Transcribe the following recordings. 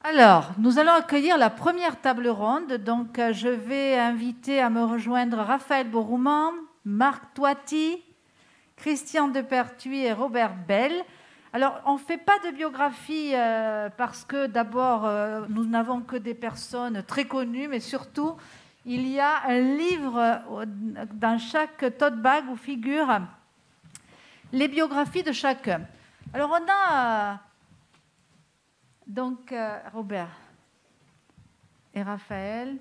Alors, nous allons accueillir la première table ronde. Donc, je vais inviter à me rejoindre Raphaël Borouman, Marc Toiti, Christian Depertuis et Robert Bell. Alors, on ne fait pas de biographie parce que d'abord, nous n'avons que des personnes très connues, mais surtout, il y a un livre dans chaque tote bag où figurent les biographies de chacun. Alors, on a donc Robert et Raphaël.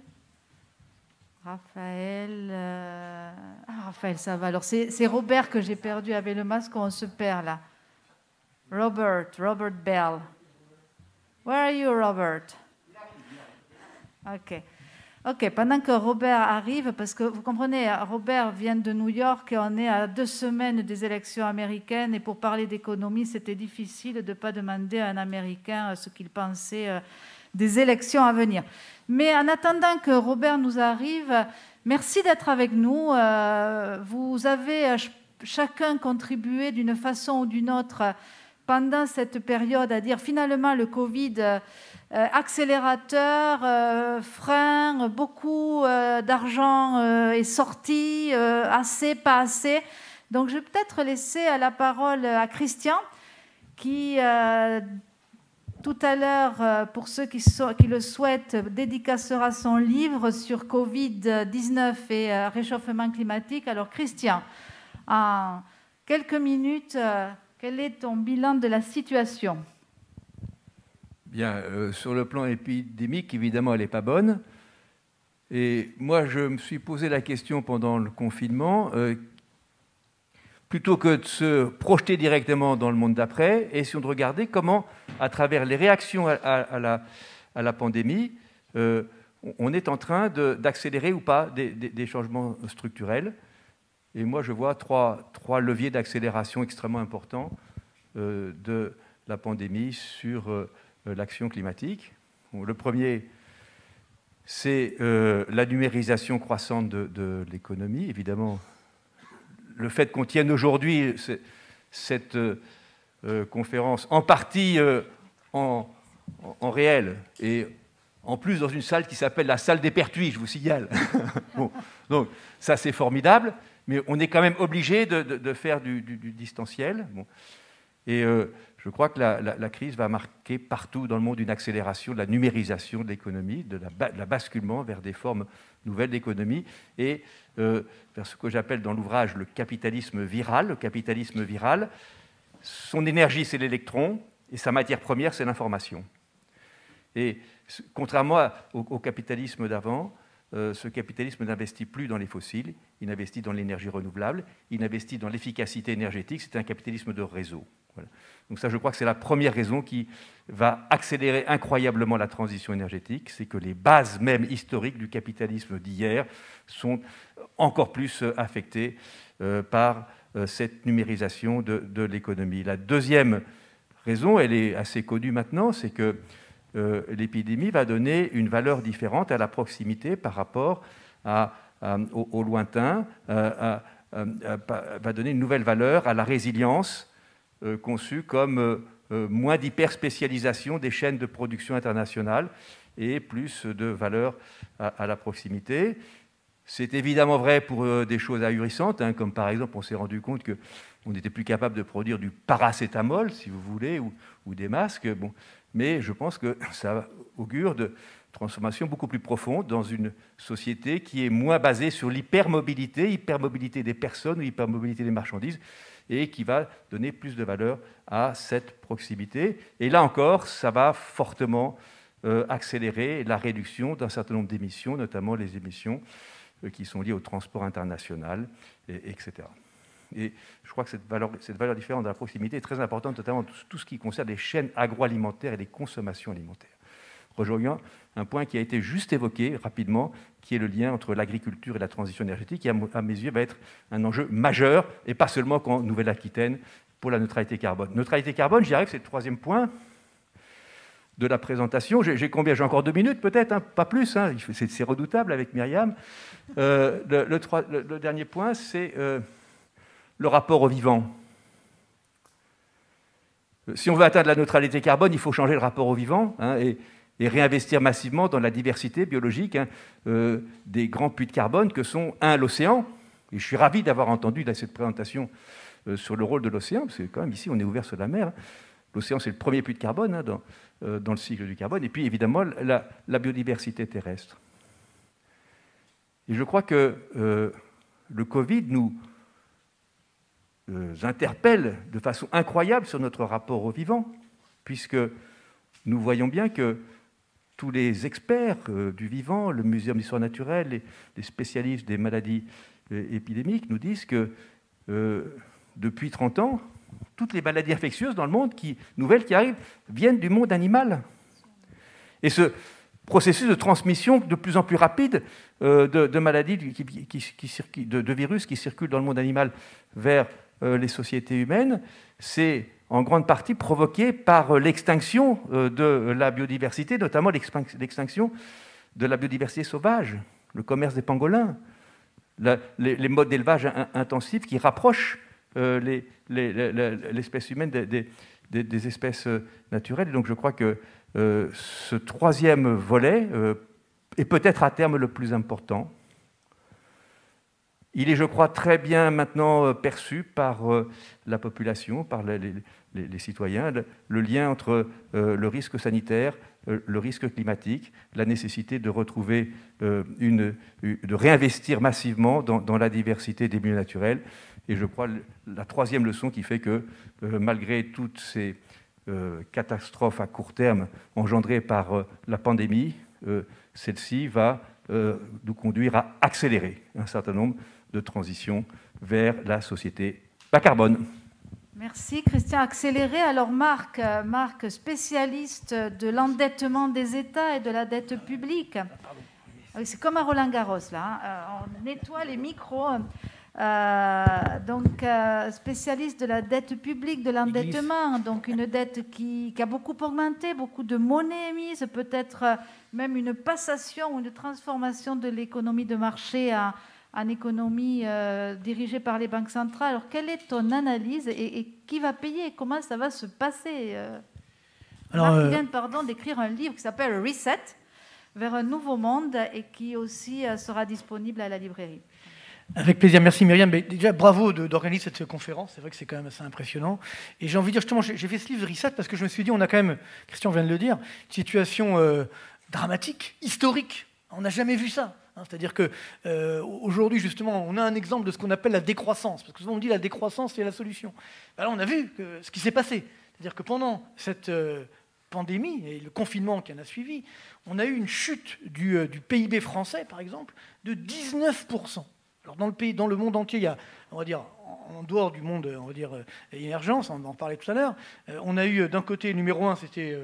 Raphaël, ça va. Alors, c'est Robert que j'ai perdu avec le masque, on se perd là. Robert Bell. Where are you, Robert? Ok, pendant que Robert arrive, parce que vous comprenez, Robert vient de New York et on est à 2 semaines des élections américaines et pour parler d'économie, c'était difficile de ne pas demander à un Américain ce qu'il pensait des élections à venir. Mais en attendant que Robert nous arrive, merci d'être avec nous. Vous avez chacun contribué d'une façon ou d'une autre pendant cette période à dire finalement le Covid... accélérateur, frein, beaucoup d'argent est sorti, assez, pas assez. Donc je vais peut-être laisser la parole à Christian qui, tout à l'heure, pour ceux qui le souhaitent, dédicacera son livre sur Covid-19 et réchauffement climatique. Alors Christian, en quelques minutes, quel est ton bilan de la situation ? Bien, sur le plan épidémique, évidemment, elle n'est pas bonne. Et moi, je me suis posé la question pendant le confinement, plutôt que de se projeter directement dans le monde d'après, essayons de regarder comment, à travers les réactions à la pandémie, on est en train d'accélérer ou pas des changements structurels. Et moi, je vois trois leviers d'accélération extrêmement importants de la pandémie sur... l'action climatique. Bon, le premier, c'est la numérisation croissante de l'économie. Évidemment, le fait qu'on tienne aujourd'hui cette conférence en partie en réel et en plus dans une salle qui s'appelle la salle des Pertuis, je vous signale. Bon, donc ça c'est formidable, mais on est quand même obligé de faire du distanciel. Bon. Et je crois que la crise va marquer partout dans le monde une accélération de la numérisation de l'économie, de la basculement vers des formes nouvelles d'économie et vers ce que j'appelle dans l'ouvrage le capitalisme viral. Le capitalisme viral, son énergie, c'est l'électron et sa matière première, c'est l'information. Et contrairement au capitalisme d'avant, ce capitalisme n'investit plus dans les fossiles, il investit dans l'énergie renouvelable, il investit dans l'efficacité énergétique, c'est un capitalisme de réseau. Voilà. Donc ça, je crois que c'est la première raison qui va accélérer incroyablement la transition énergétique, c'est que les bases même historiques du capitalisme d'hier sont encore plus affectées par cette numérisation de l'économie. La deuxième raison, elle est assez connue maintenant, c'est que l'épidémie va donner une valeur différente à la proximité par rapport au lointain, va donner une nouvelle valeur à la résilience conçue comme moins d'hyperspécialisation des chaînes de production internationales et plus de valeur à la proximité. C'est évidemment vrai pour des choses ahurissantes, hein, comme par exemple on s'est rendu compte qu'on n'était plus capable de produire du paracétamol, si vous voulez, ou des masques. Bon. Mais je pense que ça augure de transformation beaucoup plus profonde dans une société qui est moins basée sur l'hypermobilité des personnes ou hypermobilité des marchandises, et qui va donner plus de valeur à cette proximité. Et là encore, ça va fortement accélérer la réduction d'un certain nombre d'émissions, notamment les émissions qui sont liées au transport international, etc. Et je crois que cette valeur différente de la proximité est très importante, notamment tout ce qui concerne les chaînes agroalimentaires et les consommations alimentaires. Rejoignant un point qui a été juste évoqué rapidement, qui est le lien entre l'agriculture et la transition énergétique, qui, à mes yeux, va être un enjeu majeur, et pas seulement qu'en Nouvelle-Aquitaine, pour la neutralité carbone. Neutralité carbone, je dirais que c'est le troisième point de la présentation. J'ai combien? J'ai encore 2 minutes peut-être, hein, pas plus, hein. C'est redoutable avec Myriam. Le dernier point, c'est le rapport au vivant. Si on veut atteindre la neutralité carbone, il faut changer le rapport au vivant, hein, et et réinvestir massivement dans la diversité biologique des grands puits de carbone que sont, l'océan. Et je suis ravi d'avoir entendu cette présentation sur le rôle de l'océan, parce que quand même ici on est ouvert sur la mer. L'océan, c'est le premier puits de carbone dans le cycle du carbone, et puis évidemment la biodiversité terrestre. Et je crois que le Covid nous interpelle de façon incroyable sur notre rapport au vivant, puisque nous voyons bien que tous les experts du vivant, le Muséum d'histoire naturelle, les spécialistes des maladies épidémiques nous disent que depuis 30 ans, toutes les maladies infectieuses dans le monde, nouvelles qui arrivent, viennent du monde animal. Et ce processus de transmission de plus en plus rapide de maladies, de virus qui circulent dans le monde animal vers les sociétés humaines, c'est en grande partie provoqué par l'extinction de la biodiversité, notamment l'extinction de la biodiversité sauvage, le commerce des pangolins, les modes d'élevage intensifs qui rapprochent l'espèce humaine des espèces naturelles. Et donc je crois que ce troisième volet est peut-être à terme le plus important. Il est, je crois, très bien maintenant perçu par la population, par les citoyens, le lien entre le risque sanitaire, le risque climatique, la nécessité de retrouver, de réinvestir massivement dans la diversité des milieux naturels. Et je crois la troisième leçon qui fait que, malgré toutes ces catastrophes à court terme engendrées par la pandémie, celle-ci va nous conduire à accélérer un certain nombre de transitions vers la société bas carbone. Merci Christian. Accéléré. Alors Marc, spécialiste de l'endettement des États et de la dette publique. C'est comme à Roland-Garros là. On nettoie les micros. Donc spécialiste de la dette publique, de l'endettement, donc une dette qui a beaucoup augmenté, beaucoup de monnaie émise, peut-être même une passation ou une transformation de l'économie de marché en économie dirigée par les banques centrales. Alors quelle est ton analyse et qui va payer? Comment ça va se passer? Marc vient d'écrire un livre qui s'appelle Reset, vers un nouveau monde, et qui aussi sera disponible à la librairie. Avec plaisir, merci Myriam. Mais déjà, bravo d'organiser cette conférence, c'est vrai que c'est quand même assez impressionnant. Et j'ai envie de dire, justement, j'ai fait ce livre Reset parce que je me suis dit, on a quand même, Christian vient de le dire, une situation dramatique, historique. On n'a jamais vu ça. C'est-à-dire qu'aujourd'hui, justement, on a un exemple de ce qu'on appelle la décroissance. Parce que souvent, on dit la décroissance, c'est la solution. Ben là, on a vu ce qui s'est passé. C'est-à-dire que pendant cette pandémie et le confinement qui en a suivi, on a eu une chute du PIB français, par exemple, de 19%. Alors dans le monde entier, il y a, on va dire, en dehors du monde, on va dire, émergence, on en parlait tout à l'heure, on a eu d'un côté, numéro 1, c'était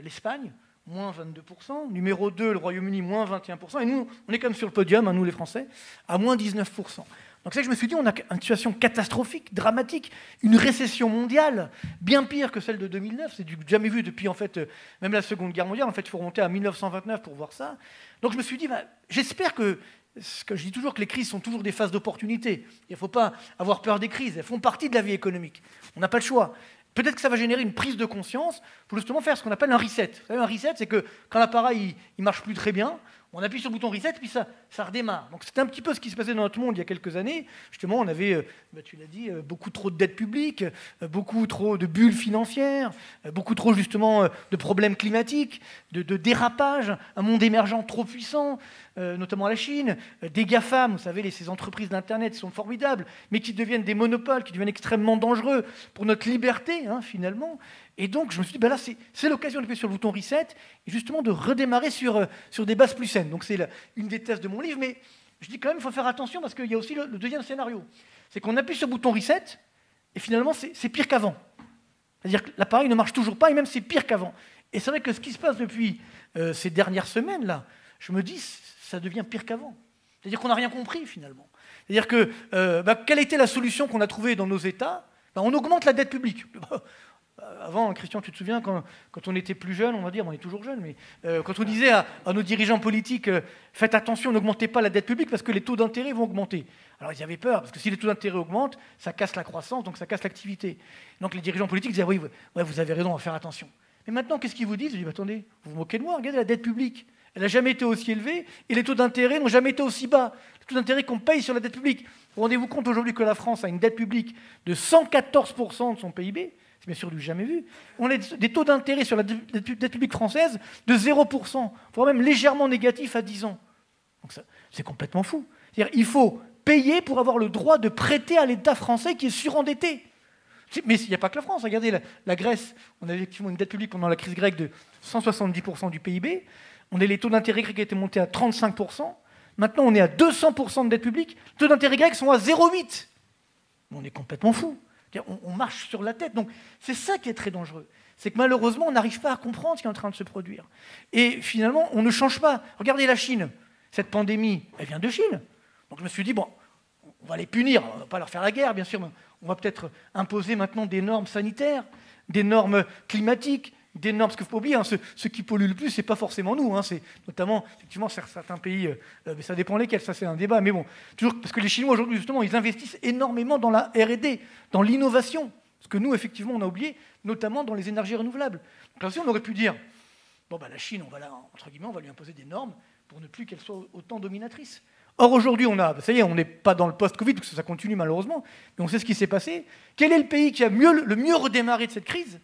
l'Espagne, moins 22%, numéro 2, le Royaume-Uni, moins 21%, et nous, on est quand même sur le podium, nous les Français, à moins 19%. Donc ça, je me suis dit, on a une situation catastrophique, dramatique, une récession mondiale, bien pire que celle de 2009, c'est du jamais vu depuis, en fait, même la Seconde Guerre mondiale. En fait, il faut remonter à 1929 pour voir ça. Donc je me suis dit, j'espère que je dis toujours que les crises sont toujours des phases d'opportunité. Il ne faut pas avoir peur des crises, elles font partie de la vie économique. On n'a pas le choix. Peut-être que ça va générer une prise de conscience pour justement faire ce qu'on appelle un reset. Vous savez, un reset, c'est que quand l'appareil ne marche plus très bien, on appuie sur le bouton reset, puis ça redémarre. Donc c'était un petit peu ce qui se passait dans notre monde il y a quelques années. Justement, on avait, tu l'as dit, beaucoup trop de dettes publiques, beaucoup trop de bulles financières, beaucoup trop justement de problèmes climatiques, de dérapages, un monde émergent trop puissant, notamment la Chine, des GAFAM, vous savez, ces entreprises d'Internet sont formidables, mais qui deviennent des monopoles, qui deviennent extrêmement dangereux pour notre liberté, finalement. Et donc, je me suis dit, là, c'est l'occasion d'appuyer sur le bouton reset et justement de redémarrer sur des bases plus saines. Donc, c'est une des thèses de mon livre, mais je dis quand même, il faut faire attention parce qu'il y a aussi le deuxième scénario. C'est qu'on appuie sur le bouton reset et finalement, c'est pire qu'avant. C'est-à-dire que l'appareil ne marche toujours pas et même c'est pire qu'avant. Et c'est vrai que ce qui se passe depuis ces dernières semaines-là, je me dis, ça devient pire qu'avant. C'est-à-dire qu'on n'a rien compris, finalement. C'est-à-dire que, quelle était la solution qu'on a trouvée dans nos États? On augmente la dette publique. Avant, Christian, tu te souviens, quand on était plus jeune, on va dire, on est toujours jeune, mais quand on disait à nos dirigeants politiques, faites attention, n'augmentez pas la dette publique parce que les taux d'intérêt vont augmenter. Alors ils avaient peur, parce que si les taux d'intérêt augmentent, ça casse la croissance, donc ça casse l'activité. Donc les dirigeants politiques disaient, oui, vous avez raison, on va faire attention. Mais maintenant, qu'est-ce qu'ils vous disent? Je dis, attendez, vous vous moquez de moi, regardez la dette publique. Elle n'a jamais été aussi élevée et les taux d'intérêt n'ont jamais été aussi bas. Les taux d'intérêt qu'on paye sur la dette publique. Vous rendez-vous compte aujourd'hui que la France a une dette publique de 114% de son PIB? C'est bien sûr du jamais vu. On a des taux d'intérêt sur la dette publique française de 0%, voire même légèrement négatif à 10 ans. Donc c'est complètement fou. C'est-à-dire il faut payer pour avoir le droit de prêter à l'État français qui est surendetté. Mais il n'y a pas que la France. Regardez la Grèce. On avait effectivement une dette publique pendant la crise grecque de 170% du PIB. On a les taux d'intérêt grecs qui étaient montés à 35%. Maintenant, on est à 200% de dette publique. Les taux d'intérêt grecs sont à 0,8. On est complètement fou. On marche sur la tête. Donc, c'est ça qui est très dangereux. C'est que malheureusement, on n'arrive pas à comprendre ce qui est en train de se produire. Et finalement, on ne change pas. Regardez la Chine. Cette pandémie, elle vient de Chine. Donc, je me suis dit, bon, on va les punir. On ne va pas leur faire la guerre, bien sûr. Mais on va peut-être imposer maintenant des normes sanitaires, des normes climatiques, des normes, parce qu'il ne faut pas oublier, hein, ceux qui polluent le plus, ce n'est pas forcément nous, hein, c'est notamment, effectivement, certains pays, mais ça dépend lesquels, ça c'est un débat, mais bon, toujours, parce que les Chinois aujourd'hui, justement, ils investissent énormément dans la R&D, dans l'innovation, ce que nous, effectivement, on a oublié, notamment dans les énergies renouvelables. Donc là aussi, on aurait pu dire, bon, bah, la Chine, entre guillemets, on va lui imposer des normes pour ne plus qu'elle soit autant dominatrice. Or, aujourd'hui, ça y est, on n'est pas dans le post-Covid, parce que ça continue malheureusement, mais on sait ce qui s'est passé. Quel est le pays qui a le mieux redémarré de cette crise?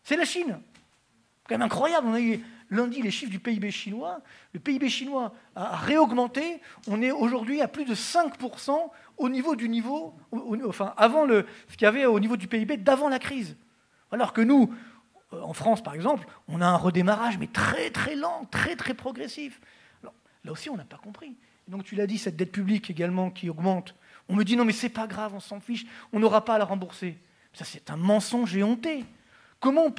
C'est la Chine. C'est quand même incroyable. On a eu lundi les chiffres du PIB chinois. Le PIB chinois a réaugmenté. On est aujourd'hui à plus de 5% au niveau enfin, avant ce qu'il y avait au niveau du PIB d'avant la crise. Alors que nous, en France par exemple, on a un redémarrage, mais très très lent, très très progressif. Alors, là aussi, on n'a pas compris. Donc tu l'as dit, cette dette publique également qui augmente. On me dit non mais c'est pas grave, on s'en fiche, on n'aura pas à la rembourser. Ça c'est un mensonge éhonté. Comment on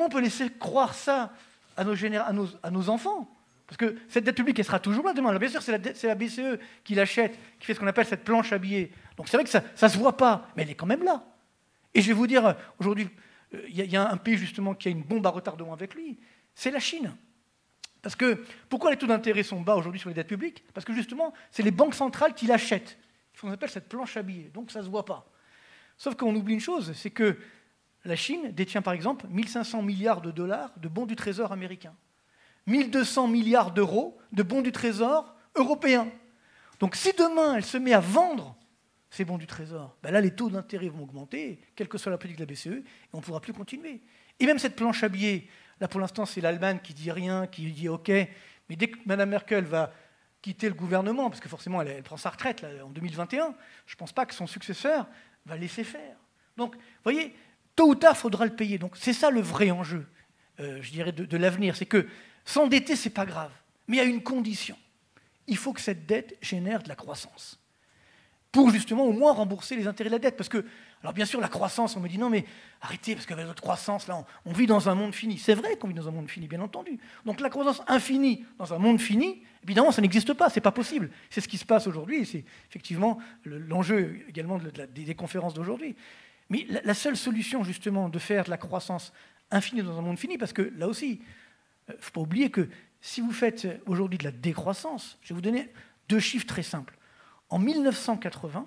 peut laisser croire ça à nos enfants? Parce que cette dette publique, elle sera toujours là demain. Alors, bien sûr, c'est la BCE qui l'achète, qui fait ce qu'on appelle cette planche à billets. Donc c'est vrai que ça ne se voit pas, mais elle est quand même là. Et je vais vous dire, aujourd'hui, il y a un pays justement qui a une bombe à retardement avec lui, c'est la Chine. Parce que, pourquoi les taux d'intérêt sont bas aujourd'hui sur les dettes publiques? Parce que justement, c'est les banques centrales qui l'achètent. On appelle cette planche à billets, donc ça ne se voit pas. Sauf qu'on oublie une chose, c'est que la Chine détient par exemple 1500 milliards de dollars de bons du trésor américains, 1200 milliards d'euros de bons du trésor européens. Donc si demain elle se met à vendre ces bons du trésor, ben là les taux d'intérêt vont augmenter, quelle que soit la politique de la BCE, et on ne pourra plus continuer. Et même cette planche à billets, là pour l'instant c'est l'Allemagne qui dit rien, qui dit OK, mais dès que Mme Merkel va quitter le gouvernement, parce que forcément elle prend sa retraite là, en 2021, je ne pense pas que son successeur va laisser faire. Donc vous voyez, tôt ou tard, il faudra le payer. Donc c'est ça le vrai enjeu, je dirais, de l'avenir. C'est que s'endetter, ce n'est pas grave. Mais il y a une condition. Il faut que cette dette génère de la croissance. Pour justement au moins rembourser les intérêts de la dette. Parce que, alors bien sûr, la croissance, on me dit non mais arrêtez, parce qu'avec notre croissance, là, on vit dans un monde fini. C'est vrai qu'on vit dans un monde fini, bien entendu. Donc la croissance infinie dans un monde fini, évidemment, ça n'existe pas, c'est pas possible. C'est ce qui se passe aujourd'hui, et c'est effectivement l'enjeu également des conférences d'aujourd'hui. Mais la seule solution, justement, de faire de la croissance infinie dans un monde fini, parce que là aussi, il ne faut pas oublier que si vous faites aujourd'hui de la décroissance, je vais vous donner 2 chiffres très simples. En 1980,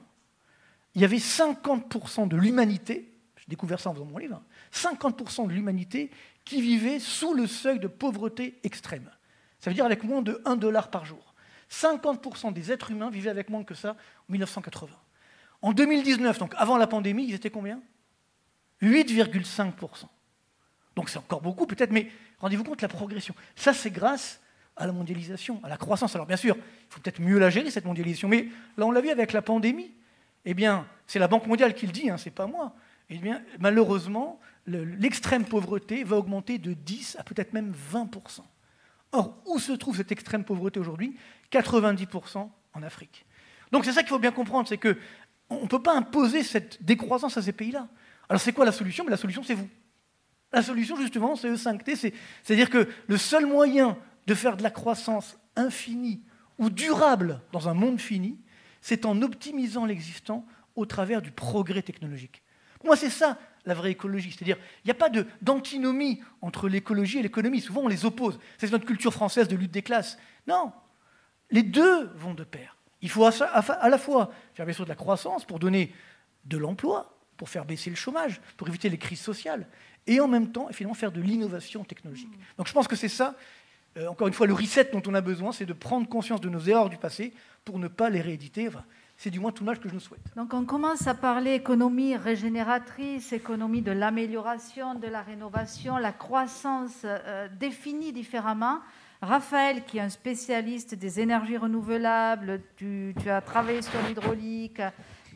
il y avait 50% de l'humanité, j'ai découvert ça en faisant mon livre, 50% de l'humanité qui vivait sous le seuil de pauvreté extrême. Ça veut dire avec moins de $1 par jour. 50% des êtres humains vivaient avec moins que ça en 1980. En 2019, donc avant la pandémie, ils étaient combien? 8,5%. Donc c'est encore beaucoup peut-être, mais rendez-vous compte de la progression. Ça, c'est grâce à la mondialisation, à la croissance. Alors bien sûr, il faut peut-être mieux la gérer, cette mondialisation, mais là, on l'a vu avec la pandémie. Eh bien, c'est la Banque mondiale qui le dit, hein, c'est pas moi. Eh bien, malheureusement, l'extrême pauvreté va augmenter de 10 à peut-être même 20%. Or, où se trouve cette extrême pauvreté aujourd'hui? 90% en Afrique. Donc c'est ça qu'il faut bien comprendre, c'est que on ne peut pas imposer cette décroissance à ces pays-là. Alors c'est quoi la solution? La solution, c'est vous. La solution, justement, c'est E5T. C'est-à-dire que le seul moyen de faire de la croissance infinie ou durable dans un monde fini, c'est en optimisant l'existant au travers du progrès technologique. Pour moi, c'est ça la vraie écologie. C'est-à-dire il n'y a pas d'antinomie entre l'écologie et l'économie. Souvent, on les oppose. C'est notre culture française de lutte des classes. Non, les deux vont de pair. Il faut à la fois faire bien sûr de la croissance pour donner de l'emploi, pour faire baisser le chômage, pour éviter les crises sociales, et en même temps, finalement, faire de l'innovation technologique. Donc je pense que c'est ça, encore une fois, le reset dont on a besoin, c'est de prendre conscience de nos erreurs du passé pour ne pas les rééditer. Enfin, c'est du moins tout l'âge que je nous souhaite. Donc on commence à parler économie régénératrice, économie de l'amélioration, de la rénovation, la croissance définie différemment. Raphaël, qui est un spécialiste des énergies renouvelables, tu as travaillé sur l'hydraulique,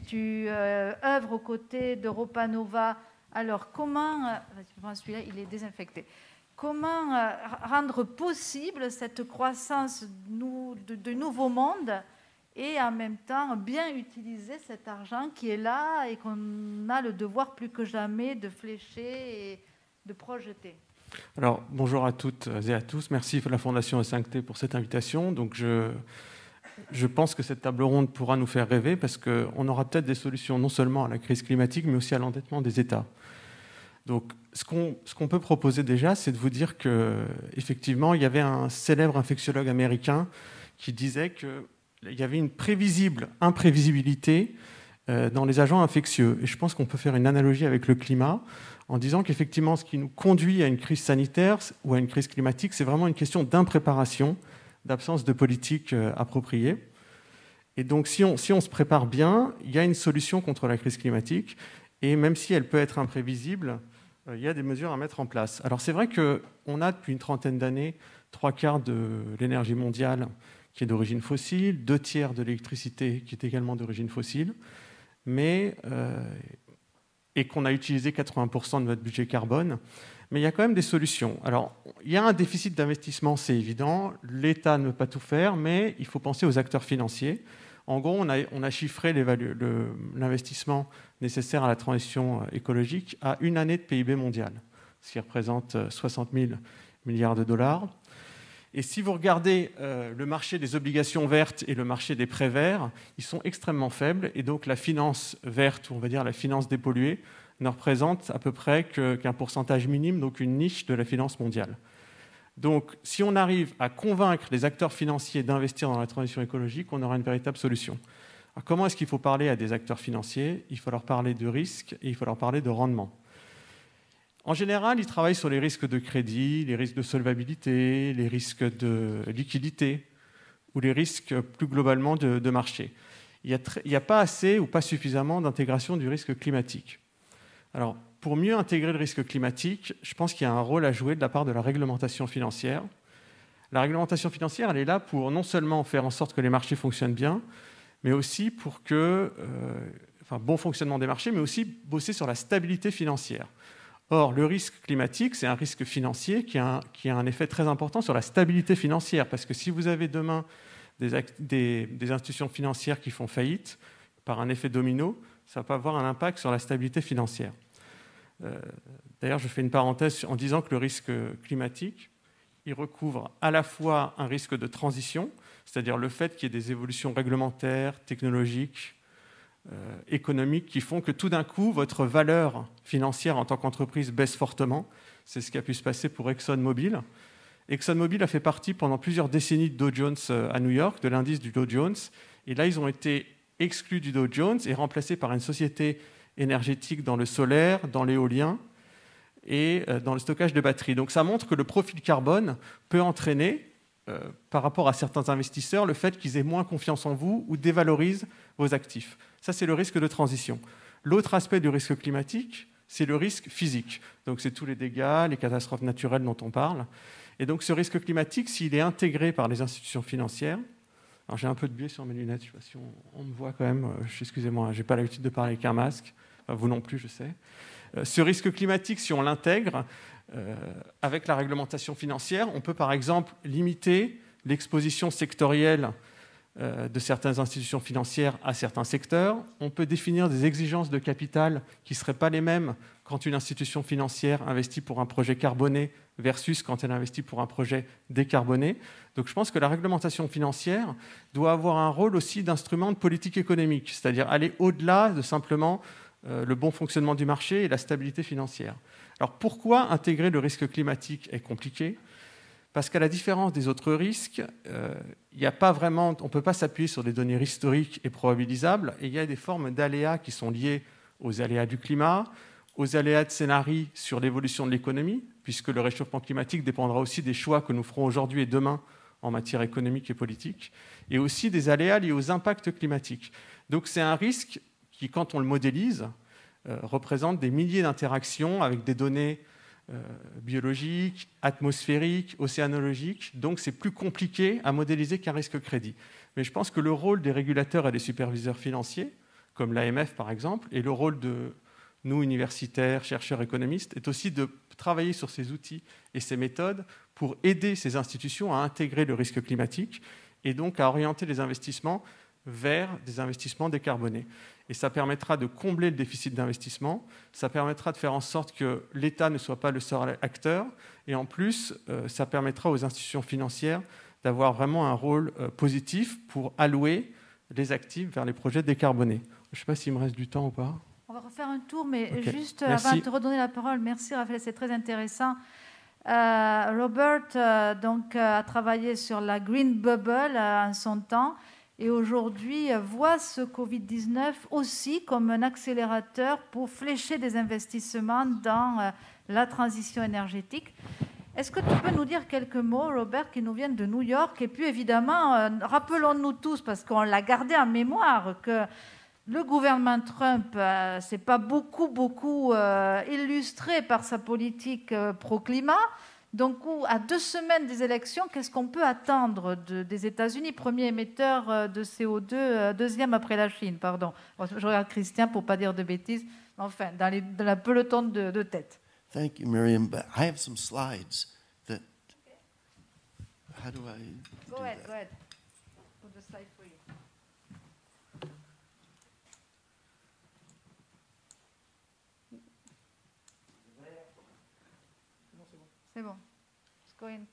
tu œuvres aux côtés d'Europa Nova. Alors comment, celui-là il est désinfecté, comment rendre possible cette croissance de nouveaux mondes et en même temps bien utiliser cet argent qui est là et qu'on a le devoir plus que jamais de flécher et de projeter. Alors, bonjour à toutes et à tous. Merci à la Fondation E5T pour cette invitation. Donc, je pense que cette table ronde pourra nous faire rêver parce qu'on aura peut-être des solutions non seulement à la crise climatique, mais aussi à l'endettement des États. Donc, ce qu'on peut proposer déjà, c'est de vous dire qu'effectivement, il y avait un célèbre infectiologue américain qui disait qu'il y avait une imprévisibilité dans les agents infectieux. Et je pense qu'on peut faire une analogie avec le climat en disant qu'effectivement, ce qui nous conduit à une crise sanitaire ou à une crise climatique, c'est vraiment une question d'impréparation, d'absence de politique appropriée. Et donc, si on se prépare bien, il y a une solution contre la crise climatique. Et même si elle peut être imprévisible, il y a des mesures à mettre en place. Alors, c'est vrai qu'on a depuis une trentaine d'années 3/4 de l'énergie mondiale qui est d'origine fossile, 2/3 de l'électricité qui est également d'origine fossile, et qu'on a utilisé 80% de notre budget carbone. Mais il y a quand même des solutions. Alors, il y a un déficit d'investissement, c'est évident. L'État ne peut pas tout faire, mais il faut penser aux acteurs financiers. En gros, on a chiffré l'investissement nécessaire à la transition écologique à une année de PIB mondial, ce qui représente 60 000 milliards de dollars. Et si vous regardez le marché des obligations vertes et le marché des prêts verts, ils sont extrêmement faibles. Et donc la finance verte, ou on va dire la finance dépolluée, ne représente à peu près qu'un pourcentage minime, donc une niche de la finance mondiale. Donc si on arrive à convaincre les acteurs financiers d'investir dans la transition écologique, on aura une véritable solution. Alors comment est-ce qu'il faut parler à des acteurs financiers? Il faut leur parler de risque et il faut leur parler de rendement. En général, ils travaillent sur les risques de crédit, les risques de solvabilité, les risques de liquidité ou les risques plus globalement de marché. Il n'y a pas assez ou pas suffisamment d'intégration du risque climatique. Alors, pour mieux intégrer le risque climatique, je pense qu'il y a un rôle à jouer de la part de la réglementation financière. La réglementation financière, elle est là pour non seulement faire en sorte que les marchés fonctionnent bien, mais aussi pour bon fonctionnement des marchés, mais aussi bosser sur la stabilité financière. Or, le risque climatique, c'est un risque financier qui a un effet très important sur la stabilité financière, parce que si vous avez demain des institutions financières qui font faillite, par un effet domino, ça va avoir un impact sur la stabilité financière. D'ailleurs, je fais une parenthèse en disant que le risque climatique, il recouvre à la fois un risque de transition, c'est-à-dire le fait qu'il y ait des évolutions réglementaires, technologiques, économiques qui font que tout d'un coup, votre valeur financière en tant qu'entreprise baisse fortement. C'est ce qui a pu se passer pour ExxonMobil. ExxonMobil a fait partie pendant plusieurs décennies de Dow Jones à New York, de l'indice du Dow Jones. Et là, ils ont été exclus du Dow Jones et remplacés par une société énergétique dans le solaire, dans l'éolien et dans le stockage de batteries. Donc ça montre que le profil carbone peut entraîner, par rapport à certains investisseurs, le fait qu'ils aient moins confiance en vous ou dévalorisent vos actifs. Ça, c'est le risque de transition. L'autre aspect du risque climatique, c'est le risque physique. Donc c'est tous les dégâts, les catastrophes naturelles dont on parle. Et donc ce risque climatique, s'il est intégré par les institutions financières, alors j'ai un peu de biais sur mes lunettes, je ne sais pas si on me voit quand même, excusez-moi, je n'ai pas l'habitude de parler avec un masque, enfin, vous non plus, je sais. Ce risque climatique, si on l'intègre, avec la réglementation financière, on peut par exemple limiter l'exposition sectorielle de certaines institutions financières à certains secteurs. On peut définir des exigences de capital qui ne seraient pas les mêmes quand une institution financière investit pour un projet carboné versus quand elle investit pour un projet décarboné. Donc je pense que la réglementation financière doit avoir un rôle aussi d'instrument de politique économique, c'est-à-dire aller au-delà de simplement le bon fonctionnement du marché et la stabilité financière. Alors pourquoi intégrer le risque climatique est compliqué? Parce qu'à la différence des autres risques, on ne peut pas s'appuyer sur des données historiques et probabilisables, et il y a des formes d'aléas qui sont liées aux aléas du climat, aux aléas de scénarii sur l'évolution de l'économie, puisque le réchauffement climatique dépendra aussi des choix que nous ferons aujourd'hui et demain en matière économique et politique, et aussi des aléas liés aux impacts climatiques. Donc c'est un risque qui, quand on le modélise, représente des milliers d'interactions avec des données biologiques, atmosphériques, océanologiques. Donc c'est plus compliqué à modéliser qu'un risque crédit. Mais je pense que le rôle des régulateurs et des superviseurs financiers, comme l'AMF par exemple, et le rôle de nous, universitaires, chercheurs, économistes, est aussi de travailler sur ces outils et ces méthodes pour aider ces institutions à intégrer le risque climatique et donc à orienter les investissements vers des investissements décarbonés. Et ça permettra de combler le déficit d'investissement, ça permettra de faire en sorte que l'État ne soit pas le seul acteur, et en plus, ça permettra aux institutions financières d'avoir vraiment un rôle positif pour allouer les actifs vers les projets décarbonés. Je ne sais pas s'il me reste du temps ou pas. On va refaire un tour, mais Okay. juste Merci. avant de te redonner la parole, merci Raphaël, c'est très intéressant. Robert a travaillé sur la Green Bubble en son temps et aujourd'hui voit ce Covid-19 aussi comme un accélérateur pour flécher des investissements dans la transition énergétique. Est-ce que tu peux nous dire quelques mots, Robert, qui nous viennent de New York? Et puis évidemment, rappelons-nous tous, parce qu'on l'a gardé en mémoire, que le gouvernement Trump ne s'est pas beaucoup illustré par sa politique pro-climat. Donc, à 2 semaines des élections, qu'est-ce qu'on peut attendre des États-Unis, premier émetteur de CO2, deuxième après la Chine, pardon. Je regarde Christian pour ne pas dire de bêtises. Enfin, dans la peloton de tête. Thank you, Miriam. But I have some slides that. How do I do Go ahead. that? Put the slide for you. C'est bon. Let's go in.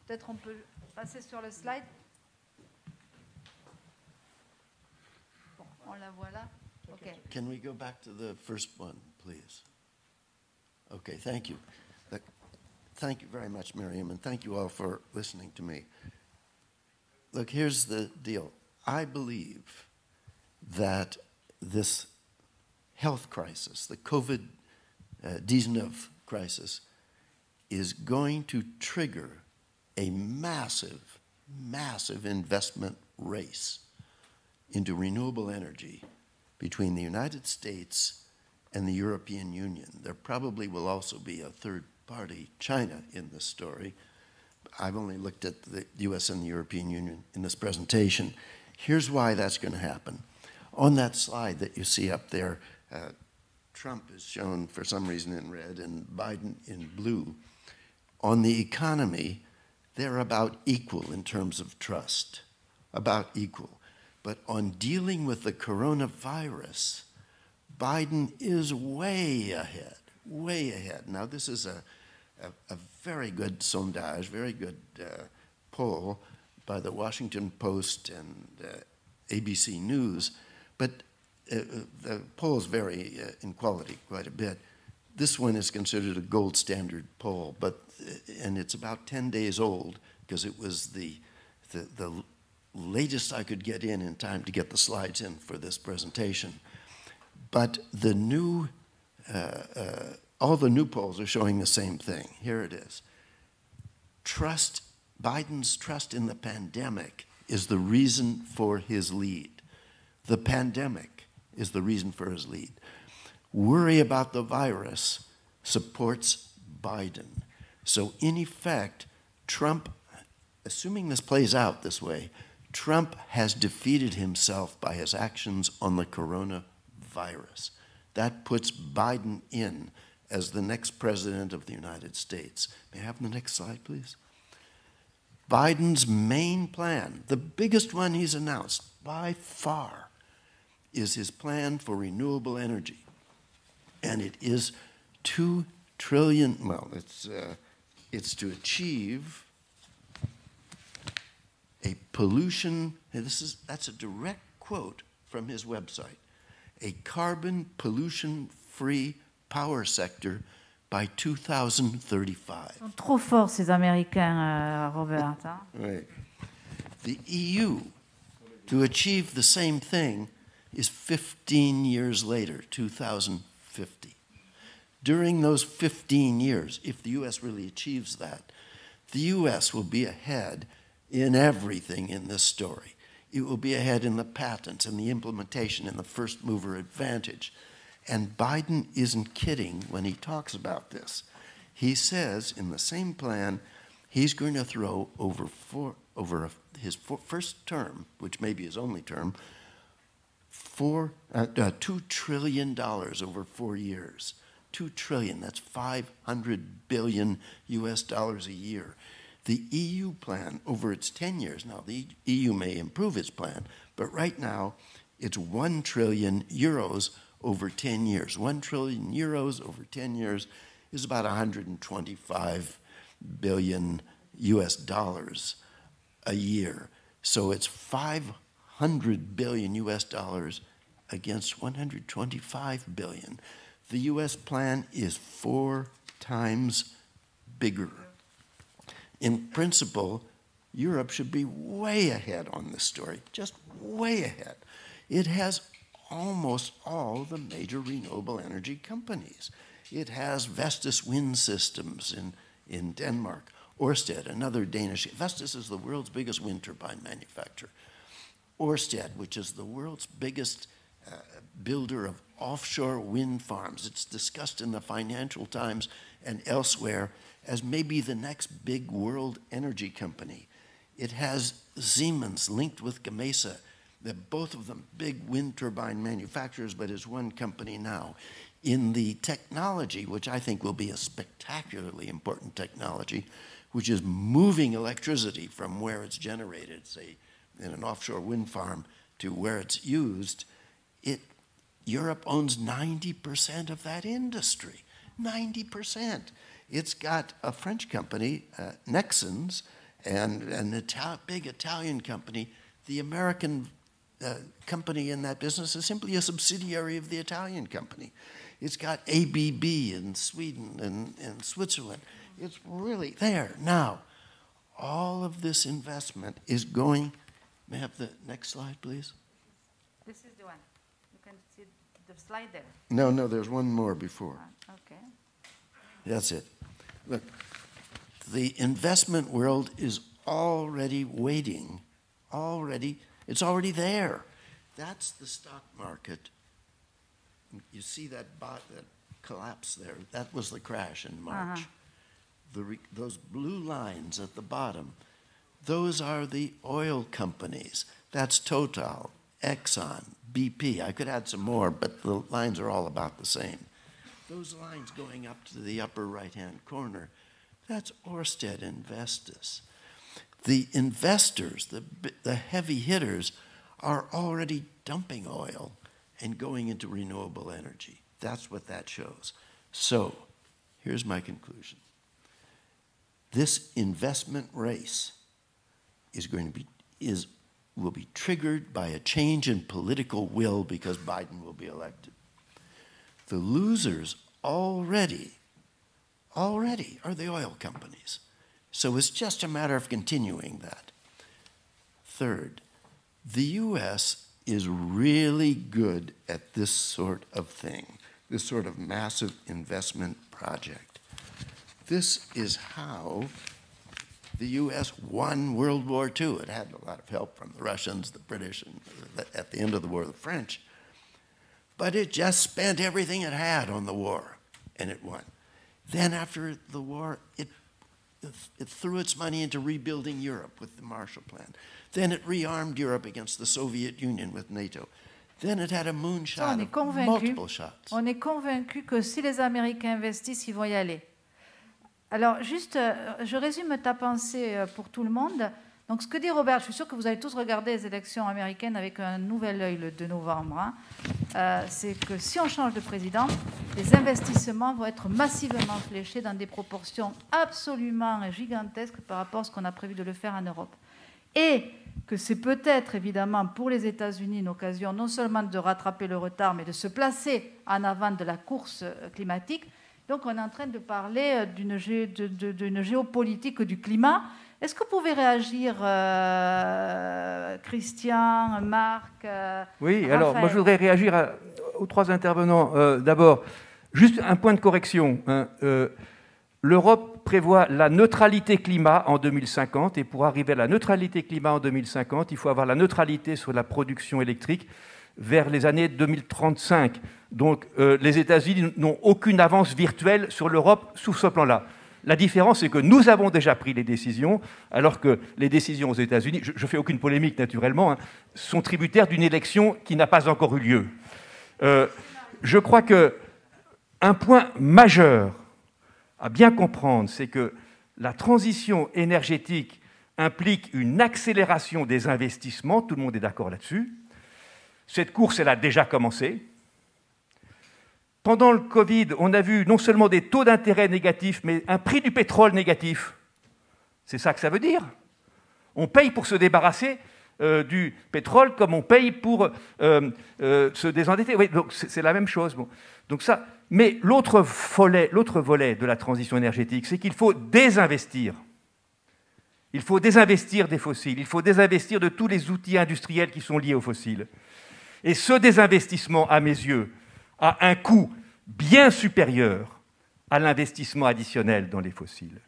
Peut-être on peut passer sur le slide. Bon, on la voit là. OK. Can we go back to the first one, please? Okay, thank you. Thank you very much, Miriam, and thank you all for listening to me. Look, here's the deal. I believe that this health crisis, the COVID-19 crisis, is going to trigger a massive investment race into renewable energy between the United States and the European Union. There probably will also be a third party, China, in this story. I've only looked at the US and the European Union in this presentation. Here's why that's going to happen. On that slide that you see up there, Trump is shown for some reason in red and Biden in blue. On the economy, they're about equal in terms of trust, about equal. But on dealing with the coronavirus, Biden is way ahead. Now, this is a very good sondage, very good poll by the Washington Post and ABC News, but the polls vary in quality quite a bit. This one is considered a gold standard poll, and it's about 10 days old because it was the latest I could get in time to get the slides in for this presentation. But the new, all the new polls are showing the same thing. Here it is. Biden's trust in the pandemic is the reason for his lead. The pandemic is the reason for his lead. Worry about the virus supports Biden. So in effect, Trump, assuming this plays out this way, Trump has defeated himself by his actions on the coronavirus. That puts Biden in as the next president of the United States. May I have the next slide, please? Biden's main plan, the biggest one he's announced by far, is his plan for renewable energy. And it is $2 trillion, well, it's to achieve a pollution, that's a direct quote from his website, a carbon pollution-free power sector by 2035. Ils sont trop forts, ces Américains, Robert. Hein? Right. The EU, to achieve the same thing, is 15 years later, 2050. 50. During those 15 years, if the U.S. really achieves that, the U.S. will be ahead in everything in this story. It will be ahead in the patents and the implementation and the first mover advantage. And Biden isn't kidding when he talks about this. He says in the same plan, he's going to throw his first term, which may be his only term, $2 trillion over 4 years. $2 trillion, that's $500 billion US dollars a year. The EU plan over its 10 years, now the EU may improve its plan, but right now it's 1 trillion euros over 10 years. 1 trillion euros over 10 years is about 125 billion US dollars a year. So it's 500 billion US dollars against 125 billion. The US plan is 4 times bigger. In principle, Europe should be way ahead on this story, just way ahead. It has almost all the major renewable energy companies. It has Vestas Wind Systems in Denmark, Ørsted, another Danish. Vestas is the world's biggest wind turbine manufacturer. Ørsted, which is the world's biggest builder of offshore wind farms. It's discussed in the Financial Times and elsewhere as maybe the next big world energy company. It has Siemens linked with Gamesa. They're both of them big wind turbine manufacturers, but is one company now. In the technology, which I think will be a spectacularly important technology, which is moving electricity from where it's generated, say in an offshore wind farm, to where it's used, Europe owns 90% of that industry. 90%. It's got a French company, Nexans, and a big Italian company. The American company in that business is simply a subsidiary of the Italian company. It's got ABB in Sweden and Switzerland. It's really there. Now, all of this investment is going, may I have the next slide, please? This is the one. You can see the slide there. No, there's one more before. Okay. That's it. Look, the investment world is already waiting. It's already there. That's the stock market. You see that collapse there? That was the crash in March. Those blue lines at the bottom, those are the oil companies. That's Total, Exxon, BP. I could add some more, but the lines are all about the same. Those lines going up to the upper right-hand corner, that's Ørsted and Vestas. The investors, the heavy hitters, are already dumping oil and going into renewable energy. That's what that shows. So, here's my conclusion. This investment race will be triggered by a change in political will because Biden will be elected. The losers already are the oil companies. So it's just a matter of continuing that. Third, the U.S. is really good at this sort of thing, this sort of massive investment project. This is how the U.S. won World War II. It had a lot of help from the Russians, the British, and at the end of the war, the French. But it just spent everything it had on the war, and it won. Then after the war, it threw its money into rebuilding Europe with the Marshall Plan. Then it rearmed Europe against the Soviet Union with NATO. Then it had a moonshot of multiple shots. On est convaincu que si les Américains investissent, ils vont y aller. Alors, juste, je résume ta pensée pour tout le monde. Donc, ce que dit Robert, je suis sûr que vous allez tous regarder les élections américaines avec un nouvel œil le 2 novembre. C'est que si on change de président, les investissements vont être massivement fléchés dans des proportions absolument gigantesques par rapport à ce qu'on a prévu de le faire en Europe. Et que c'est peut-être, évidemment, pour les États-Unis, une occasion non seulement de rattraper le retard, mais de se placer en avant de la course climatique. Donc, on est en train de parler d'une géopolitique du climat. Est-ce que vous pouvez réagir, Christian, Marc, Oui, Raphaël? alors moi je voudrais réagir aux trois intervenants. D'abord, juste un point de correction. Hein. L'Europe prévoit la neutralité climat en 2050, et pour arriver à la neutralité climat en 2050, il faut avoir la neutralité sur la production électrique vers les années 2035. Donc les États-Unis n'ont aucune avance virtuelle sur l'Europe sous ce plan-là. La différence, c'est que nous avons déjà pris les décisions, alors que les décisions aux États-Unis, je ne fais aucune polémique naturellement, hein, sont tributaires d'une élection qui n'a pas encore eu lieu. Je crois qu'un point majeur à bien comprendre, c'est que la transition énergétique implique une accélération des investissements, tout le monde est d'accord là-dessus. Cette course, elle a déjà commencé. Pendant le Covid, on a vu non seulement des taux d'intérêt négatifs, mais un prix du pétrole négatif. C'est ça que ça veut dire. On paye pour se débarrasser du pétrole comme on paye pour se désendetter. Oui, donc c'est la même chose. Bon. Donc ça, mais l'autre volet de la transition énergétique, c'est qu'il faut désinvestir. Il faut désinvestir des fossiles. Il faut désinvestir de tous les outils industriels qui sont liés aux fossiles. Et ce désinvestissement, à mes yeux, a un coût bien supérieur à l'investissement additionnel dans les fossiles.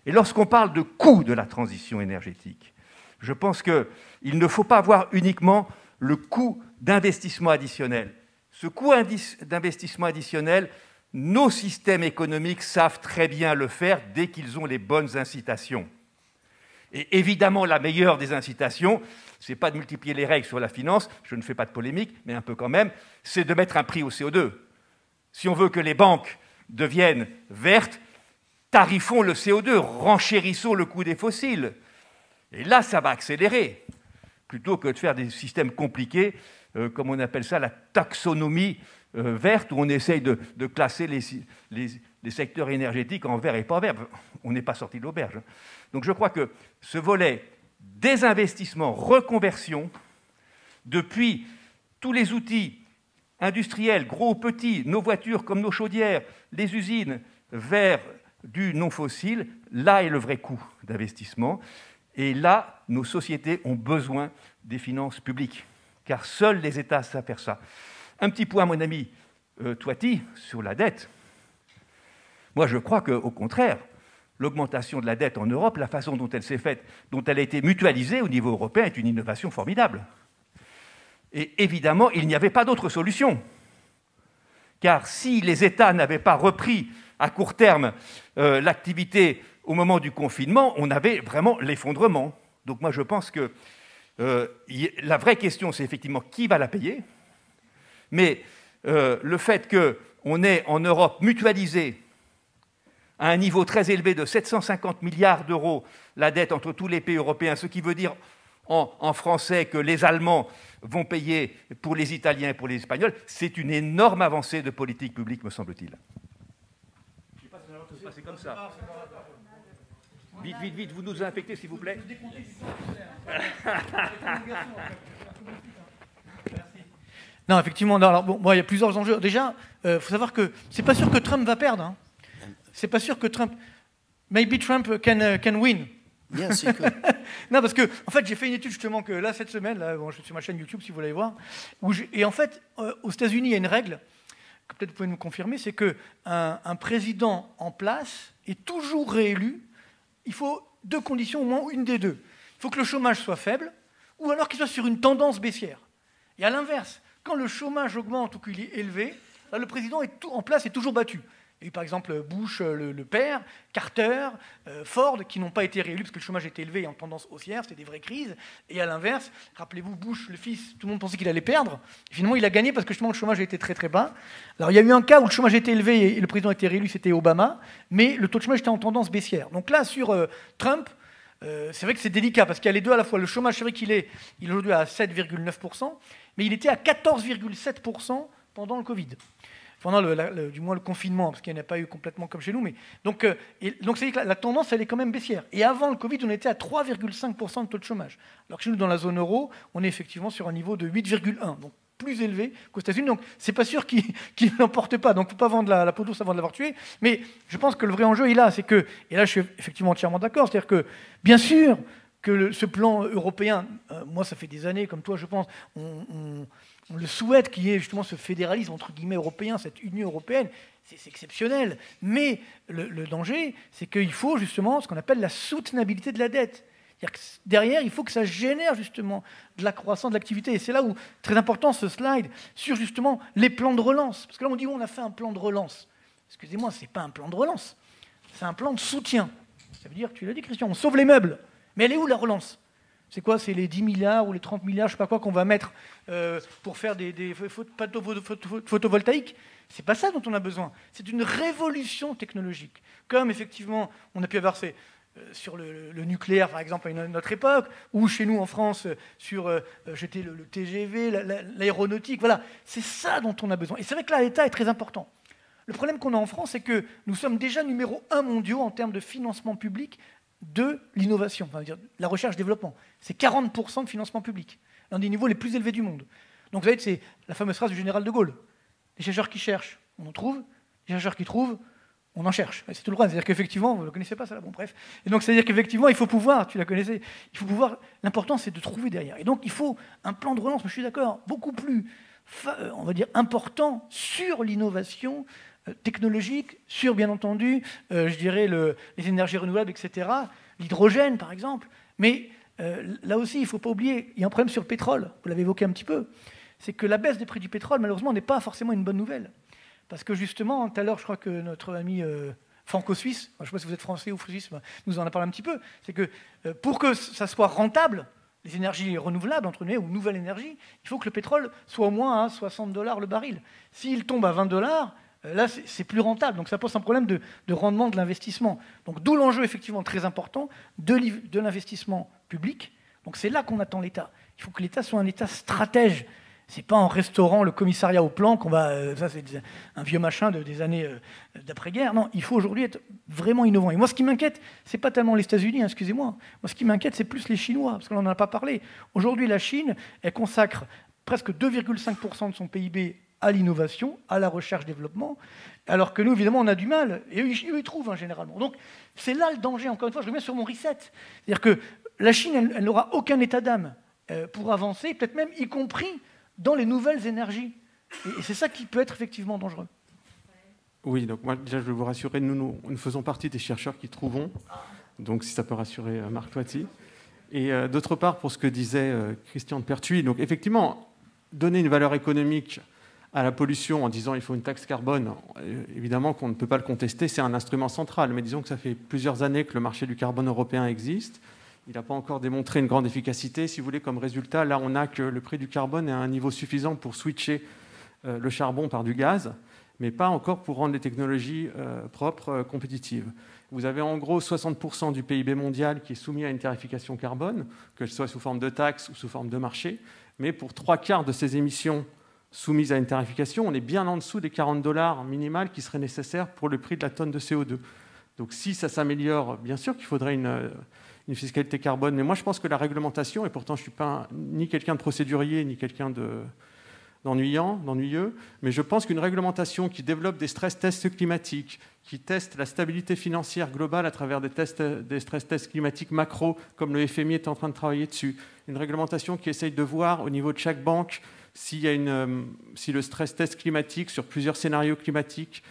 Et lorsqu'on parle de coût de la transition énergétique, je pense qu'il ne faut pas voir uniquement le coût d'investissement additionnel. Ce coût d'investissement additionnel, nos systèmes économiques savent très bien le faire dès qu'ils ont les bonnes incitations. Et évidemment, la meilleure des incitations, ce n'est pas de multiplier les règles sur la finance, je ne fais pas de polémique, mais un peu quand même, c'est de mettre un prix au CO2. Si on veut que les banques deviennent vertes, tarifons le CO2, renchérissons le coût des fossiles. Et là, ça va accélérer, plutôt que de faire des systèmes compliqués, comme on appelle ça la taxonomie verte, où on essaye de classer les secteurs énergétiques en vert et pas vert. On n'est pas sorti de l'auberge. Donc je crois que ce volet désinvestissement, reconversion, depuis tous les outils industriels, gros ou petits, nos voitures comme nos chaudières, les usines, vers du non-fossile, là est le vrai coût d'investissement. Et là, nos sociétés ont besoin des finances publiques, car seuls les États savent faire ça. Un petit point, mon ami Toiti, sur la dette. Moi, je crois qu'au contraire, l'augmentation de la dette en Europe, la façon dont elle s'est faite, dont elle a été mutualisée au niveau européen, est une innovation formidable. Et évidemment, il n'y avait pas d'autre solution. Car si les États n'avaient pas repris à court terme l'activité au moment du confinement, on avait vraiment l'effondrement. Donc moi, je pense que la vraie question, c'est effectivement qui va la payer. Mais le fait qu'on ait en Europe mutualisé à un niveau très élevé de 750 milliards d'euros la dette entre tous les pays européens, ce qui veut dire en français que les Allemands vont payer pour les Italiens et pour les Espagnols, c'est une énorme avancée de politique publique, me semble-t-il. Je ne sais pas si ça va se passer comme ça. Vite, vite, vite, vous nous infectez, s'il vous plaît. Non, effectivement, non, alors, bon, il y a plusieurs enjeux. Déjà, il faut savoir que c'est pas sûr que Trump va perdre. Hein. C'est pas sûr que Trump... Maybe Trump can win. Yes, he could. Non, parce que, en fait, j'ai fait une étude justement que là, cette semaine, là, bon, je suis sur ma chaîne YouTube si vous voulez voir, et en fait, aux États-Unis, il y a une règle, que peut-être vous pouvez nous confirmer, c'est qu'un président en place est toujours réélu. Il faut deux conditions, au moins une des deux. Il faut que le chômage soit faible, ou alors qu'il soit sur une tendance baissière. Et à l'inverse, quand le chômage augmente ou qu'il est élevé, là, le président en place est toujours battu. Il y a eu par exemple Bush le père, Carter, Ford, qui n'ont pas été réélus parce que le chômage était élevé et en tendance haussière, c'était des vraies crises. Et à l'inverse, rappelez-vous, Bush, le fils, tout le monde pensait qu'il allait perdre. Et finalement, il a gagné parce que justement, le chômage était très très bas. Alors il y a eu un cas où le chômage était élevé et le président était réélu, c'était Obama, mais le taux de chômage était en tendance baissière. Donc là, sur Trump, c'est vrai que c'est délicat parce qu'il y a les deux à la fois. Le chômage, c'est vrai qu'il est aujourd'hui à 7,9%, mais il était à 14,7% pendant le Covid. Pendant du moins le confinement, parce qu'il n'y en a pas eu complètement comme chez nous. Mais donc c'est que la tendance, elle est quand même baissière. Et avant le Covid, on était à 3,5% de taux de chômage. Alors que chez nous, dans la zone euro, on est effectivement sur un niveau de 8,1%, donc plus élevé qu'aux États-Unis. Donc c'est pas sûr qu'il n'emporte pas. Donc il ne faut pas vendre la peau d'ours avant de l'avoir tué. Mais je pense que le vrai enjeu est là. C'est que, et là je suis effectivement entièrement d'accord, c'est-à-dire que, bien sûr, que ce plan européen, moi ça fait des années, comme toi je pense, on le souhaite qu'il y ait justement ce fédéralisme entre guillemets européen, cette Union européenne, c'est exceptionnel. Mais le danger, c'est qu'il faut justement ce qu'on appelle la soutenabilité de la dette. C'est-à-dire que derrière, il faut que ça génère justement de la croissance, de l'activité. Et c'est là où, très important ce slide, sur justement les plans de relance. Parce que là, on dit, on a fait un plan de relance. Excusez-moi, ce n'est pas un plan de relance, c'est un plan de soutien. Ça veut dire, tu l'as dit Christian, on sauve les meubles. Mais elle est où la relance? C'est quoi? C'est les 10 milliards ou les 30 milliards, je ne sais pas quoi, qu'on va mettre pour faire des photovoltaïques? Ce n'est pas ça dont on a besoin. C'est une révolution technologique. Comme effectivement, on a pu avoir sur le nucléaire, par exemple, à notre époque, ou chez nous en France, sur j'étais le TGV, l'aéronautique. Voilà, c'est ça dont on a besoin. Et c'est vrai que là, l'État est très important. Le problème qu'on a en France, c'est que nous sommes déjà numéro 1 mondiaux en termes de financement public de l'innovation, enfin, la recherche-développement. C'est 40% de financement public, l'un des niveaux les plus élevés du monde. Donc vous savez, c'est la fameuse phrase du général de Gaulle. Les chercheurs qui cherchent, on en trouve. Les chercheurs qui trouvent, on en cherche. C'est tout le droit. C'est-à-dire qu'effectivement, vous ne le connaissez pas, ça là, bon, bref. Et donc, c'est-à-dire qu'effectivement, il faut pouvoir, tu la connaissais, il faut pouvoir, l'important, c'est de trouver derrière. Et donc, il faut un plan de relance, mais je suis d'accord, beaucoup plus, on va dire, important sur l'innovation technologique, sur, bien entendu, je dirais, les énergies renouvelables, etc., l'hydrogène, par exemple. Mais là aussi, il ne faut pas oublier, il y a un problème sur le pétrole, vous l'avez évoqué un petit peu, c'est que la baisse des prix du pétrole, malheureusement, n'est pas forcément une bonne nouvelle. Parce que justement, tout à l'heure, je crois que notre ami franco-suisse, je ne sais pas si vous êtes français ou suisse, nous en a parlé un petit peu, c'est que pour que ça soit rentable, les énergies renouvelables, entre guillemets, ou nouvelles énergies, il faut que le pétrole soit au moins à $60 le baril. S'il tombe à $20, là, c'est plus rentable. Donc ça pose un problème de rendement de l'investissement. Donc d'où l'enjeu effectivement très important de l'investissement public. Donc c'est là qu'on attend l'État. Il faut que l'État soit un État stratège. C'est pas en restaurant le commissariat au plan qu'on va... ça, c'est un vieux machin des années d'après-guerre. Non, il faut aujourd'hui être vraiment innovant. Et moi, ce qui m'inquiète, c'est pas tellement les États-Unis, excusez-moi. Moi, ce qui m'inquiète, c'est plus les Chinois, parce qu'on n'en a pas parlé. Aujourd'hui, la Chine, elle consacre presque 2,5% de son PIB à l'innovation, à la recherche-développement, alors que nous, évidemment, on a du mal. Et eux, ils trouvent, hein, généralement. Donc, c'est là le danger, encore une fois, je reviens sur mon reset. C'est-à-dire que la Chine, elle n'aura aucun état d'âme pour avancer, peut-être même y compris dans les nouvelles énergies. Et c'est ça qui peut être effectivement dangereux. Oui, donc moi, déjà, je veux vous rassurer, nous faisons partie des chercheurs qui trouvons, donc si ça peut rassurer Marc Toiti. Et d'autre part, pour ce que disait Christian de Pertuis, donc effectivement, donner une valeur économique à la pollution en disant il faut une taxe carbone, évidemment qu'on ne peut pas le contester, c'est un instrument central, mais disons que ça fait plusieurs années que le marché du carbone européen existe. Il n'a pas encore démontré une grande efficacité. Si vous voulez, comme résultat, là, on a que le prix du carbone est à un niveau suffisant pour switcher le charbon par du gaz, mais pas encore pour rendre les technologies propres compétitives. Vous avez en gros 60% du PIB mondial qui est soumis à une tarification carbone, que ce soit sous forme de taxe ou sous forme de marché, mais pour 3/4 de ces émissions soumises à une tarification, on est bien en dessous des $40 minimales qui seraient nécessaires pour le prix de la tonne de CO2. Donc si ça s'améliore, bien sûr qu'il faudrait une fiscalité carbone. Mais moi, je pense que la réglementation, et pourtant je ne suis pas ni quelqu'un de procédurier, ni quelqu'un d'ennuyeux, mais je pense qu'une réglementation qui développe des stress tests climatiques, qui teste la stabilité financière globale à travers des stress tests climatiques macro, comme le FMI est en train de travailler dessus, une réglementation qui essaye de voir au niveau de chaque banque si le stress test climatique sur plusieurs scénarios climatiques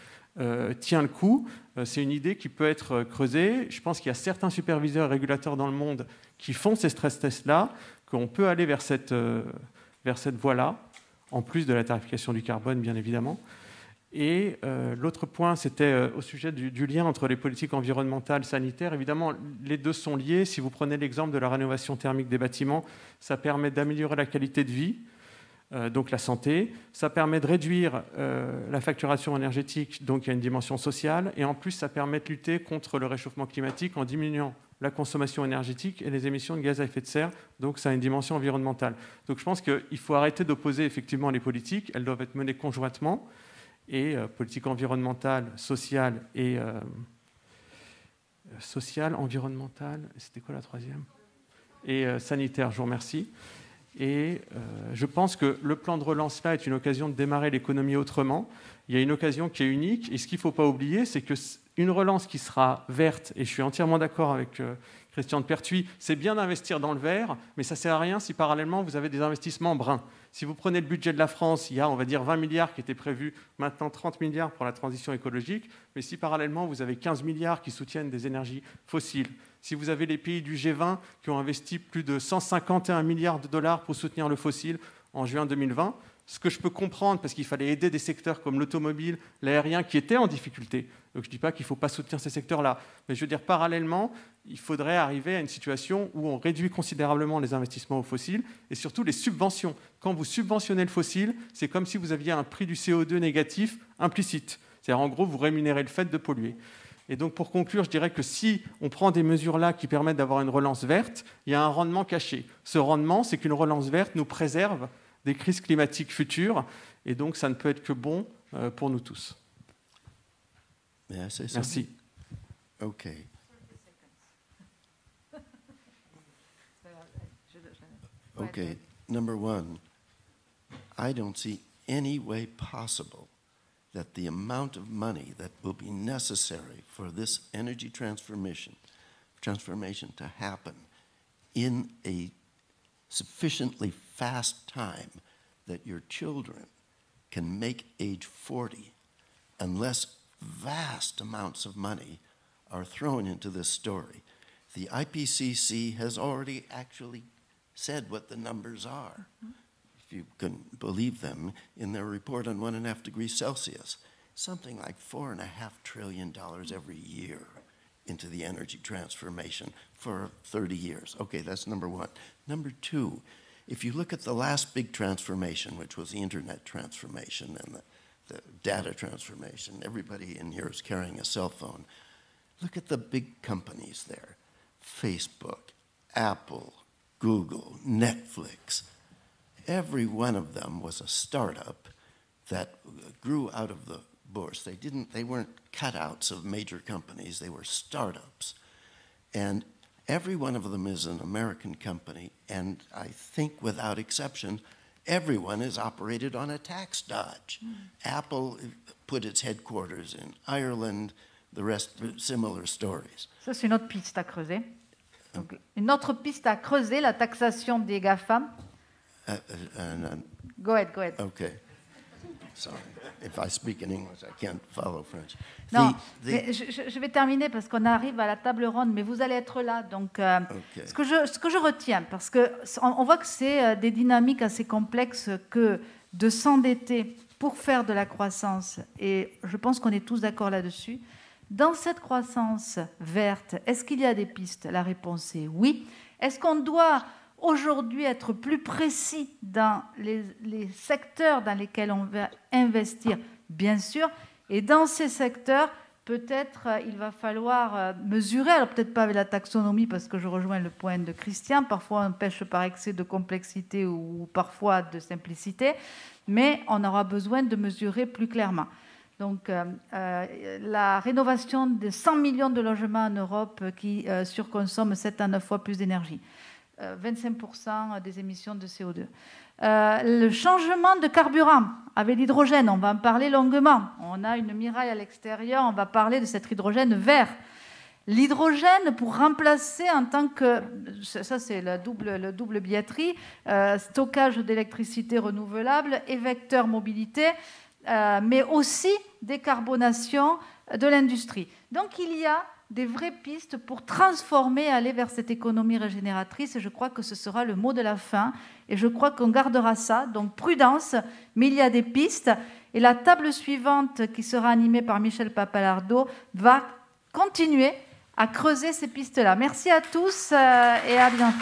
tient le coup, c'est une idée qui peut être creusée. Je pense qu'il y a certains superviseurs et régulateurs dans le monde qui font ces stress tests-là, qu'on peut aller vers cette voie-là, en plus de la tarification du carbone, bien évidemment. Et l'autre point, c'était au sujet du lien entre les politiques environnementales, sanitaires. Évidemment, les deux sont liés. Si vous prenez l'exemple de la rénovation thermique des bâtiments, ça permet d'améliorer la qualité de vie, donc la santé, ça permet de réduire la facturation énergétique, donc il y a une dimension sociale, et en plus ça permet de lutter contre le réchauffement climatique en diminuant la consommation énergétique et les émissions de gaz à effet de serre, donc ça a une dimension environnementale. Donc je pense qu'il faut arrêter d'opposer effectivement les politiques, elles doivent être menées conjointement, et politique environnementale, sociale et environnementale, c'était quoi la troisième ? Et sanitaire, je vous remercie. Et je pense que le plan de relance là est une occasion de démarrer l'économie autrement. Il y a une occasion qui est unique. Et ce qu'il ne faut pas oublier, c'est qu'une relance qui sera verte, et je suis entièrement d'accord avec Christian de Pertuis, c'est bien d'investir dans le vert, mais ça ne sert à rien si parallèlement vous avez des investissements bruns. Si vous prenez le budget de la France, il y a, on va dire, 20 milliards qui étaient prévus, maintenant 30 milliards pour la transition écologique, mais si parallèlement vous avez 15 milliards qui soutiennent des énergies fossiles, si vous avez les pays du G20 qui ont investi plus de 151 milliards de dollars pour soutenir le fossile en juin 2020, ce que je peux comprendre, parce qu'il fallait aider des secteurs comme l'automobile, l'aérien, qui étaient en difficulté. Donc je ne dis pas qu'il ne faut pas soutenir ces secteurs-là. Mais je veux dire, parallèlement, il faudrait arriver à une situation où on réduit considérablement les investissements aux fossiles et surtout les subventions. Quand vous subventionnez le fossile, c'est comme si vous aviez un prix du CO2 négatif implicite. C'est-à-dire, en gros, vous rémunérez le fait de polluer. Et donc, pour conclure, je dirais que si on prend des mesures-là qui permettent d'avoir une relance verte, il y a un rendement caché. Ce rendement, c'est qu'une relance verte nous préserve des crises climatiques futures, et donc ça ne peut être que bon pour nous tous. Merci. Okay. Okay, number one, I don't see any way possible that the amount of money that will be necessary for this energy transformation to happen in a sufficiently fast time that your children can make age 40 unless vast amounts of money are thrown into this story. The IPCC has already actually said what the numbers are, if you can believe them, in their report on 1.5 degrees Celsius. Something like $4.5 trillion every year into the energy transformation for 30 years. Okay, that's number one. Number two, if you look at the last big transformation, which was the internet transformation and the data transformation, everybody in here is carrying a cell phone. Look at the big companies there. Facebook, Apple, Google, Netflix. Every one of them was a startup that grew out of the bush. They weren't cutouts of major companies, they were startups. And every one of them is an American company, and I think without exception, everyone is operated on a tax dodge. Apple put its headquarters in Ireland, the rest similar stories. Ça, c'est une autre piste à creuser. Donc, une autre piste à creuser, la taxation des GAFAM. Go ahead. Okay. Sorry. If I speak in English, I can't follow French. Non, mais je vais terminer parce qu'on arrive à la table ronde, mais vous allez être là. Donc, okay. ce que je retiens, parce qu'on voit que c'est des dynamiques assez complexes que de s'endetter pour faire de la croissance, et je pense qu'on est tous d'accord là-dessus. Dans cette croissance verte, est-ce qu'il y a des pistes? La réponse est oui. Est-ce qu'on doit aujourd'hui être plus précis dans les secteurs dans lesquels on va investir? Bien sûr. Et dans ces secteurs, peut-être il va falloir mesurer, alors peut-être pas avec la taxonomie, parce que je rejoins le point de Christian, parfois on pêche par excès de complexité ou parfois de simplicité, mais on aura besoin de mesurer plus clairement. Donc, la rénovation de 100 millions de logements en Europe qui surconsomment 7 à 9 fois plus d'énergie. 25% des émissions de CO2. Le changement de carburant avec l'hydrogène, on va en parler longuement. On a une miraille à l'extérieur, on va parler de cet hydrogène vert. L'hydrogène pour remplacer en tant que, ça c'est le double billetterie, stockage d'électricité renouvelable et vecteur mobilité, mais aussi décarbonation de l'industrie. Donc il y a des vraies pistes pour transformer, aller vers cette économie régénératrice, et je crois que ce sera le mot de la fin, et je crois qu'on gardera ça, donc prudence, mais il y a des pistes, et la table suivante, qui sera animée par Michel Papalardo, va continuer à creuser ces pistes-là. Merci à tous, et à bientôt.